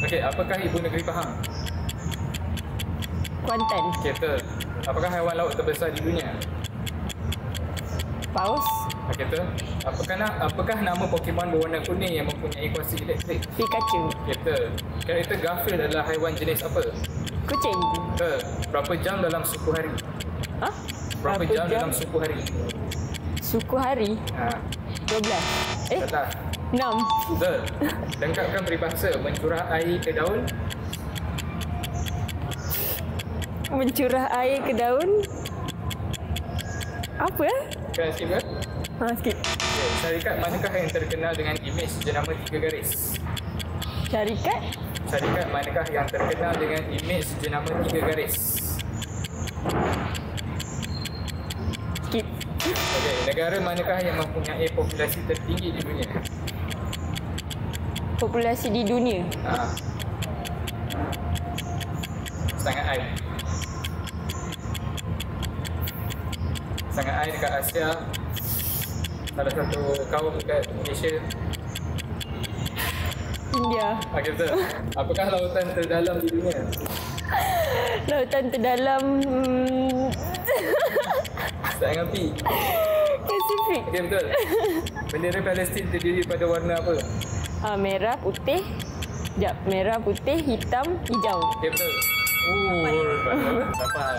Okey, apakah ibu negeri Pahang? Kuantan. Okey, betul. Apakah haiwan laut terbesar di dunia? Paus. Okey, betul. Apakah nama Pokemon berwarna kuning yang mempunyai kuasa elektrik? Pikachu. Okey, betul. Karakter Garfield adalah haiwan jenis apa? Kucing. Betul. Berapa jam dalam suku hari? Hah? Berapa jam dalam suku hari? Suku hari? Ha, 12. salah. 6. Betul. Lengkapkan peribahasa mencurah air ke daun. Mencurah air ke daun. Apa? Kan skip ke? Skip. Okay. Syarikat manakah yang terkenal dengan imej jenama 3 garis? Syarikat? Syarikat manakah yang terkenal dengan imej jenama 3 garis? Skip. Okey, negara manakah yang mempunyai populasi tertinggi di dunia? Populasi di dunia. Sangat air. Sangat air dekat Asia. Salah satu kaum dekat Malaysia. India. Okey, betul. Apakah lautan terdalam di dunia? Lautan terdalam Tak dengan P. Pasifik. Okey, betul. Bendera Palestin terdiri pada warna apa? Merah, putih. Sekejap. Merah, putih, hitam, hijau. Okey, betul. Dapat.